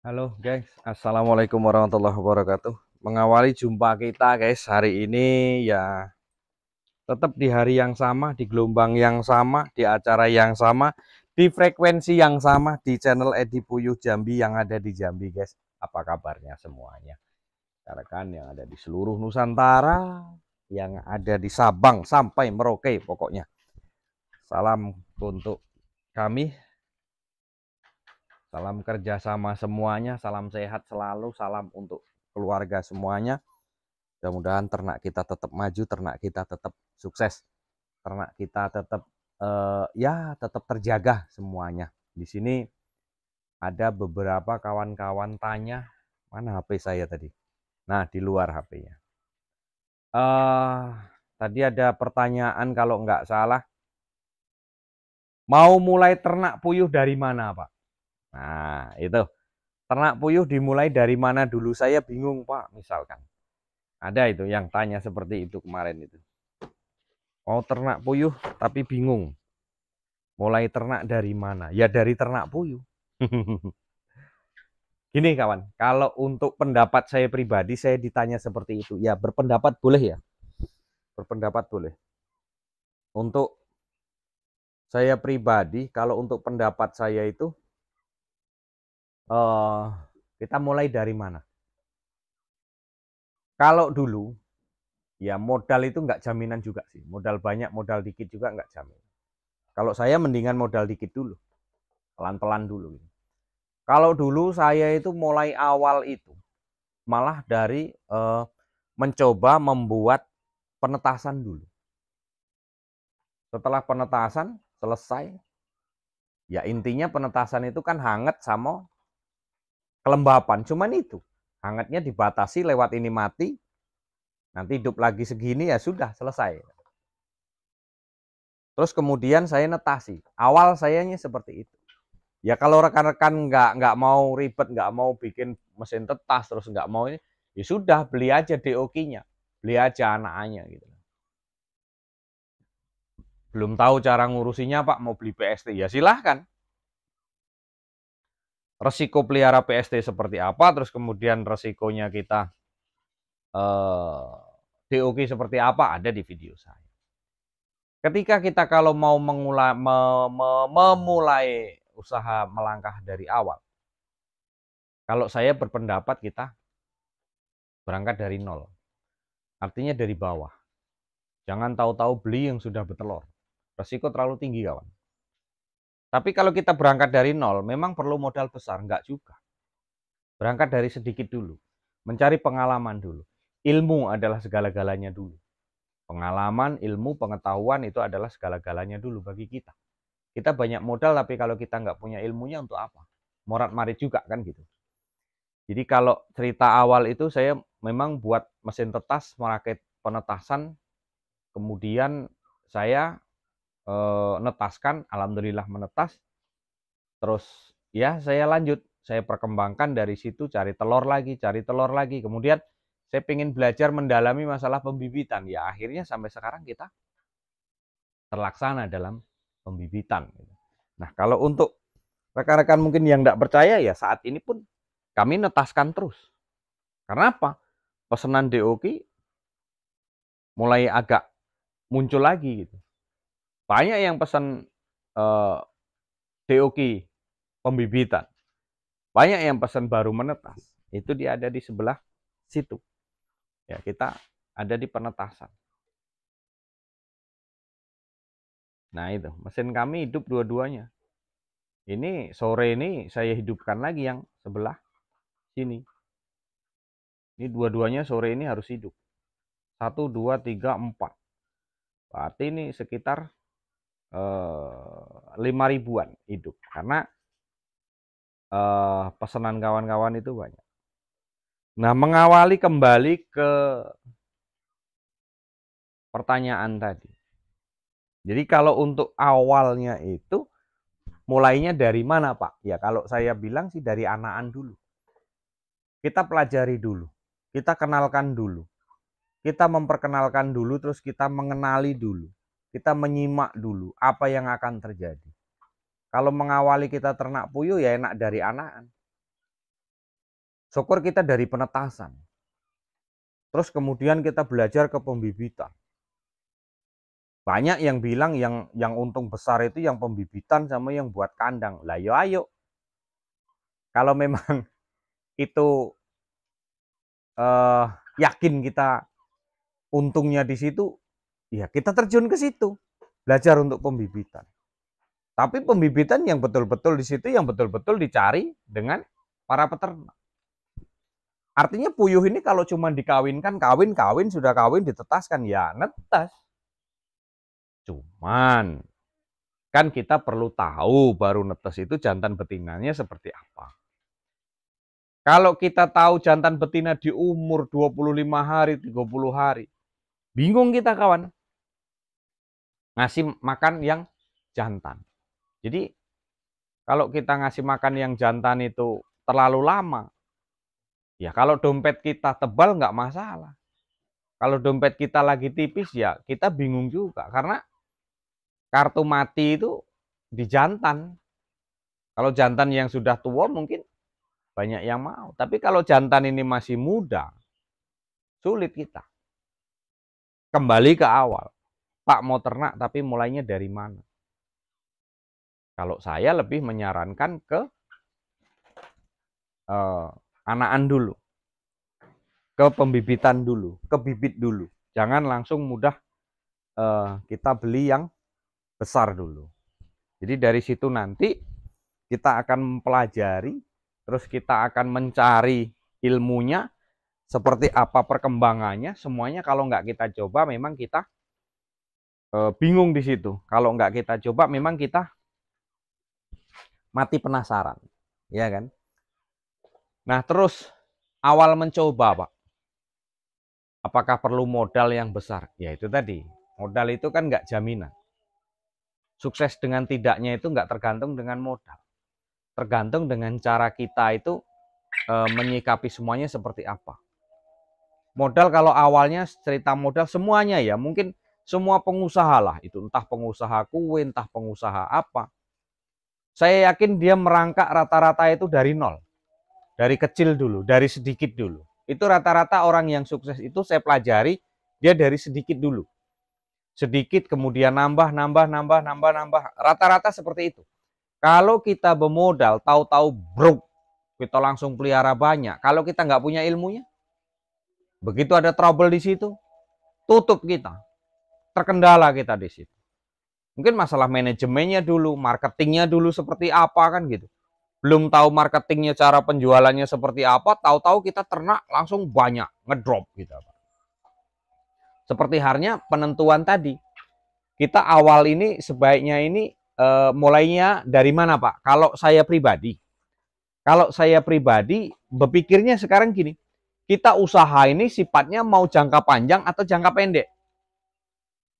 Halo guys, Assalamualaikum warahmatullahi wabarakatuh. Mengawali jumpa kita guys, hari ini ya tetap di hari yang sama, di gelombang yang sama, di acara yang sama, di frekuensi yang sama, di channel Edi Puyuh Jambi yang ada di Jambi guys. Apa kabarnya semuanya? Rekan yang ada di seluruh Nusantara, yang ada di Sabang sampai Merauke pokoknya. Salam untuk kami. Salam kerjasama semuanya, salam sehat selalu, salam untuk keluarga semuanya. Mudah-mudahan ternak kita tetap maju, ternak kita tetap sukses, ternak kita tetap tetap terjaga semuanya. Di sini ada beberapa kawan-kawan tanya, mana HP saya tadi? Nah, di luar HP-nya. Tadi ada pertanyaan kalau nggak salah, mau mulai ternak puyuh dari mana, Pak? Nah, itu. Ternak puyuh dimulai dari mana dulu? Saya bingung, Pak, misalkan. Ada itu yang tanya seperti itu kemarin itu. Mau ternak puyuh tapi bingung. Mulai ternak dari mana? Ya dari ternak puyuh. Gini kawan, kalau untuk pendapat saya pribadi, saya ditanya seperti itu. Ya berpendapat boleh ya. Berpendapat boleh. Untuk saya pribadi, kalau untuk pendapat saya itu, eh, kita mulai dari mana? Kalau dulu, ya modal itu nggak jaminan juga sih. Modal banyak, modal dikit juga nggak jamin. Kalau saya mendingan modal dikit dulu, pelan-pelan dulu. Kalau dulu saya itu mulai awal itu malah dari mencoba membuat penetasan dulu. Setelah penetasan selesai, ya intinya penetasan itu kan hangat sama kelembapan. Cuman itu, hangatnya dibatasi lewat ini mati, nanti hidup lagi segini ya sudah selesai. Terus kemudian saya netasi. Awal sayanya seperti itu. Ya kalau rekan-rekan nggak mau ribet, nggak mau bikin mesin tetas, terus nggak mau ini, ya sudah beli aja DOK-nya, beli aja anaknya gitu. Belum tahu cara ngurusinya Pak, mau beli PST, ya silahkan. Resiko pelihara PST seperti apa, terus kemudian resikonya kita DOK seperti apa, ada di video saya. Ketika kita kalau mau memulai usaha melangkah dari awal, kalau saya berpendapat kita berangkat dari nol. Artinya dari bawah. Jangan tahu-tahu beli yang sudah bertelur. Resiko terlalu tinggi kawan. Tapi kalau kita berangkat dari nol, memang perlu modal besar, enggak juga. Berangkat dari sedikit dulu. Mencari pengalaman dulu. Ilmu adalah segala-galanya dulu. Pengalaman, ilmu, pengetahuan itu adalah segala-galanya dulu bagi kita. Kita banyak modal, tapi kalau kita nggak punya ilmunya untuk apa? Morat-marit juga kan gitu. Jadi kalau cerita awal itu saya memang buat mesin tetas, merakit penetasan, kemudian saya netaskan, alhamdulillah menetas, terus ya saya lanjut, saya perkembangkan dari situ, cari telur lagi, kemudian saya ingin belajar mendalami masalah pembibitan, ya akhirnya sampai sekarang kita terlaksana dalam pembibitan. Nah kalau untuk rekan-rekan mungkin yang tidak percaya, ya saat ini pun kami netaskan terus. Karena apa? Pesanan DOK mulai agak muncul lagi gitu. Banyak yang pesan DOK pembibitan. Banyak yang pesan baru menetas. Itu dia ada di sebelah situ. Ya, kita ada di penetasan. Nah, itu, mesin kami hidup dua-duanya. Ini sore ini saya hidupkan lagi yang sebelah sini. Ini dua-duanya sore ini harus hidup. 1, 2, 3, 4. Berarti ini sekitar 5 ribuan hidup. Karena pesanan kawan-kawan itu banyak. Nah, mengawali kembali ke pertanyaan tadi. Jadi kalau untuk awalnya itu mulainya dari mana Pak? Ya kalau saya bilang sih dari anakan dulu. Kita pelajari dulu, kita kenalkan dulu, kita memperkenalkan dulu, terus kita mengenali dulu, kita menyimak dulu apa yang akan terjadi. Kalau mengawali kita ternak puyuh ya enak dari anakan. Syukur kita dari penetasan. Terus kemudian kita belajar ke pembibitan. Banyak yang bilang yang untung besar itu yang pembibitan sama yang buat kandang. Lah yo ayo. Kalau memang itu yakin kita untungnya di situ, ya kita terjun ke situ. Belajar untuk pembibitan. Tapi pembibitan yang betul-betul di situ, yang betul-betul dicari dengan para peternak. Artinya puyuh ini kalau cuma dikawinkan, kawin, sudah kawin, ditetaskan, ya netas. Cuman, kan kita perlu tahu baru netes itu jantan betinanya seperti apa. Kalau kita tahu jantan betina di umur 25 hari, 30 hari, bingung kita kawan. Ngasih makan yang jantan. Jadi, kalau kita ngasih makan yang jantan itu terlalu lama, ya kalau dompet kita tebal nggak masalah. Kalau dompet kita lagi tipis ya kita bingung juga. Karena kartu mati itu di jantan. Kalau jantan yang sudah tua mungkin banyak yang mau. Tapi kalau jantan ini masih muda, sulit kita. Kembali ke awal. Pak mau ternak tapi mulainya dari mana? Kalau saya lebih menyarankan ke anakan dulu. Ke pembibitan dulu, ke bibit dulu. Jangan langsung mudah kita beli yang besar dulu. Jadi dari situ nanti kita akan mempelajari, terus kita akan mencari ilmunya, seperti apa perkembangannya, semuanya kalau nggak kita coba memang kita bingung di situ. Kalau nggak kita coba memang kita mati penasaran, ya kan? Nah terus awal mencoba Pak, apakah perlu modal yang besar? Ya itu tadi, modal itu kan nggak jaminan. Sukses dengan tidaknya itu nggak tergantung dengan modal. Tergantung dengan cara kita itu menyikapi semuanya seperti apa. Modal kalau awalnya cerita modal semuanya ya, mungkin semua pengusaha lah, itu entah pengusaha kue, entah pengusaha apa. Saya yakin dia merangkak rata-rata itu dari nol. Dari kecil dulu, dari sedikit dulu. Itu rata-rata orang yang sukses itu saya pelajari, dia dari sedikit dulu. Sedikit kemudian nambah. Rata-rata seperti itu. Kalau kita bermodal, tahu-tahu broke, kita langsung pelihara banyak. Kalau kita nggak punya ilmunya, begitu ada trouble di situ, tutup kita. Terkendala kita di situ. Mungkin masalah manajemennya dulu, marketingnya dulu seperti apa kan gitu. Belum tahu marketingnya, cara penjualannya seperti apa, tahu-tahu kita ternak langsung banyak, ngedrop gitu. Seperti halnya penentuan tadi. Kita awal ini sebaiknya ini mulainya dari mana Pak? Kalau saya pribadi berpikirnya sekarang gini, kita usaha ini sifatnya mau jangka panjang atau jangka pendek?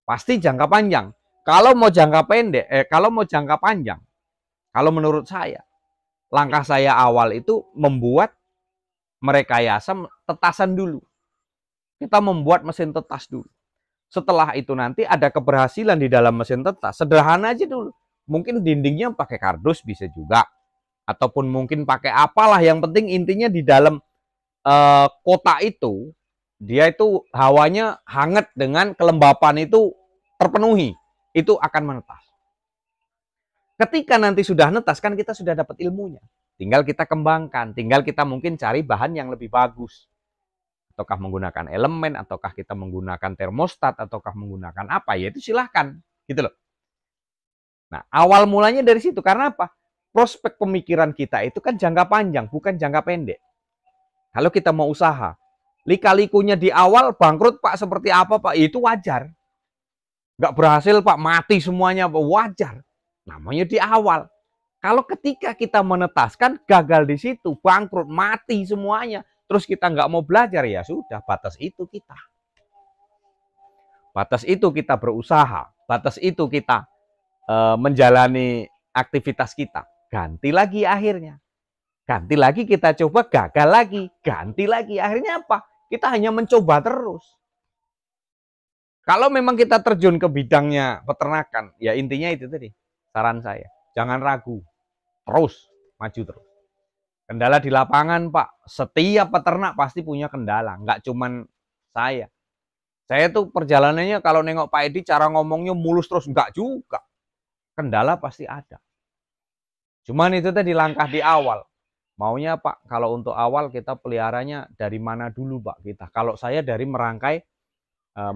Pasti jangka panjang. Kalau mau jangka pendek, kalau mau jangka panjang, kalau menurut saya, langkah saya awal itu membuat merekayasa tetasan dulu. Kita membuat mesin tetas dulu. Setelah itu nanti ada keberhasilan di dalam mesin tetas, sederhana aja dulu. Mungkin dindingnya pakai kardus bisa juga. Ataupun mungkin pakai apalah, yang penting intinya di dalam kotak itu, dia itu hawanya hangat dengan kelembapan itu terpenuhi, itu akan menetas. Ketika nanti sudah netas kan kita sudah dapat ilmunya, tinggal kita kembangkan, tinggal kita mungkin cari bahan yang lebih bagus, ataukah menggunakan elemen, ataukah kita menggunakan termostat, ataukah menggunakan apa, ya itu silahkan gitu loh. Nah awal mulanya dari situ. Karena apa? Prospek pemikiran kita itu kan jangka panjang, bukan jangka pendek. Kalau kita mau usaha, lika-likunya di awal bangkrut Pak, seperti apa Pak, itu wajar. Nggak berhasil Pak, mati semuanya Pak, wajar. Namanya di awal. Kalau ketika kita menetaskan, gagal di situ, bangkrut, mati semuanya, terus kita nggak mau belajar, ya sudah, batas itu kita. Batas itu kita berusaha, batas itu kita menjalani aktivitas kita. Ganti lagi akhirnya. Ganti lagi kita coba, gagal lagi. Ganti lagi. Akhirnya apa? Kita hanya mencoba terus. Kalau memang kita terjun ke bidangnya peternakan, ya intinya itu tadi. Saran saya, jangan ragu. Terus, maju terus. Kendala di lapangan, Pak. Setiap peternak pasti punya kendala, nggak cuman saya. Saya tuh perjalanannya kalau nengok Pak Edi cara ngomongnya mulus terus, nggak juga. Kendala pasti ada. Cuman itu tadi langkah di awal. Maunya Pak, kalau untuk awal kita peliharanya dari mana dulu Pak kita? Kalau saya dari merangkai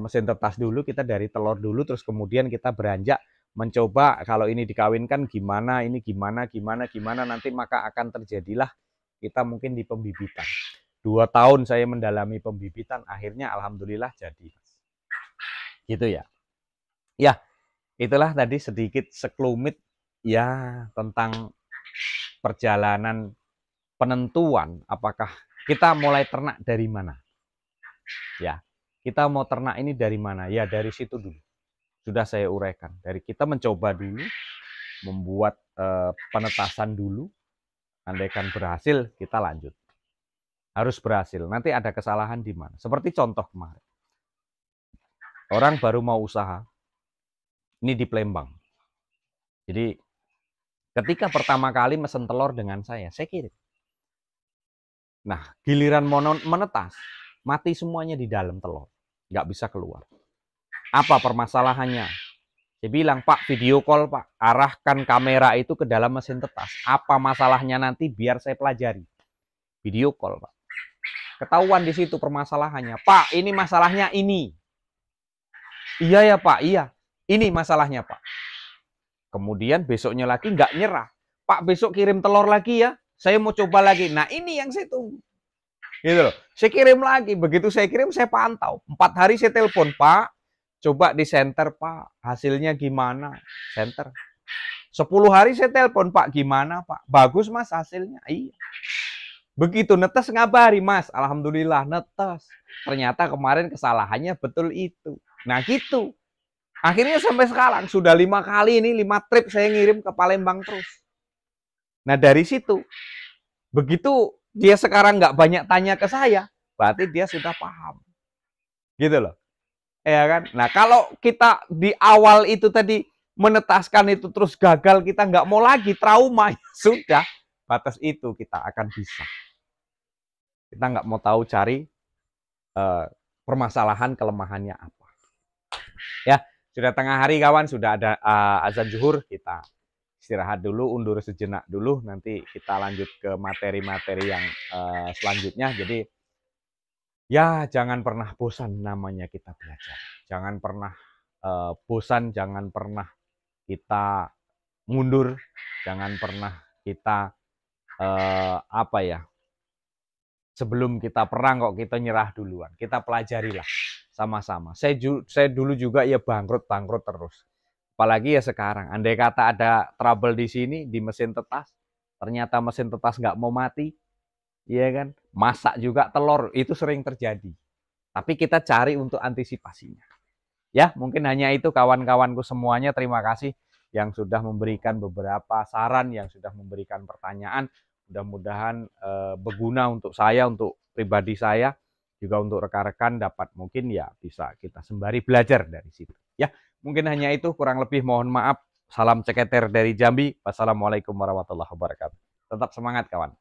mesin tetas dulu, kita dari telur dulu, terus kemudian kita beranjak mencoba kalau ini dikawinkan gimana, ini gimana, nanti maka akan terjadilah kita mungkin di pembibitan. 2 tahun saya mendalami pembibitan, akhirnya alhamdulillah jadi. Gitu ya. Ya, itulah tadi sedikit sekelumit ya tentang perjalanan penentuan apakah kita mulai ternak dari mana. Ya, kita mau ternak ini dari mana? Ya dari situ dulu. Sudah saya uraikan. Dari kita mencoba dulu, membuat penetasan dulu. Andaikan berhasil, kita lanjut. Harus berhasil. Nanti ada kesalahan di mana? Seperti contoh kemarin. Orang baru mau usaha. Ini di Palembang. Jadi ketika pertama kali mesen telur dengan saya kirim. Nah, giliran menetas, mati semuanya di dalam telur. Nggak bisa keluar. Apa permasalahannya? Saya bilang, Pak, video call, Pak. Arahkan kamera itu ke dalam mesin tetas. Apa masalahnya nanti biar saya pelajari. Video call, Pak. Ketahuan di situ permasalahannya. Pak, ini masalahnya ini. Iya ya, Pak, iya. Ini masalahnya, Pak. Kemudian besoknya lagi nggak nyerah. Pak, besok kirim telur lagi ya. Saya mau coba lagi. Nah, ini yang saya tunggu. Gitu loh. Saya kirim lagi. Begitu saya kirim, saya pantau. 4 hari saya telepon, Pak. Coba di center, Pak. Hasilnya gimana? Center. 10 hari saya telepon, Pak. Gimana, Pak? Bagus, Mas, hasilnya. Iya. Begitu netes ngabari, Mas. Alhamdulillah, netes. Ternyata kemarin kesalahannya betul itu. Nah, gitu. Akhirnya sampai sekarang sudah 5 kali ini, 5 trip saya ngirim ke Palembang terus. Nah dari situ, begitu dia sekarang nggak banyak tanya ke saya, berarti dia sudah paham. Gitu loh. Ya kan? Nah kalau kita di awal itu tadi menetaskan itu terus gagal, kita nggak mau lagi, trauma, ya sudah. Batas itu kita akan bisa. Kita nggak mau tahu cari permasalahan kelemahannya apa. Ya. Sudah tengah hari kawan, sudah ada azan zuhur, kita istirahat dulu, undur sejenak dulu, nanti kita lanjut ke materi-materi yang selanjutnya. Jadi ya jangan pernah bosan namanya kita belajar. Jangan pernah bosan, jangan pernah kita mundur, jangan pernah kita apa ya, sebelum kita perang kok kita nyerah duluan. Kita pelajarilah sama-sama. Saya dulu juga ya bangkrut terus. Apalagi ya sekarang. Andai kata ada trouble di sini di mesin tetas, ternyata mesin tetas nggak mau mati, ya kan? Masak juga telur itu sering terjadi. Tapi kita cari untuk antisipasinya. Ya, mungkin hanya itu kawan-kawanku semuanya. Terima kasih yang sudah memberikan beberapa saran, yang sudah memberikan pertanyaan. Mudah-mudahan berguna untuk saya, untuk pribadi saya. Juga untuk rekan-rekan dapat mungkin ya bisa kita sembari belajar dari situ. Ya, mungkin hanya itu, kurang lebih mohon maaf. Salam ceketer dari Jambi. Wassalamualaikum warahmatullahi wabarakatuh. Tetap semangat kawan.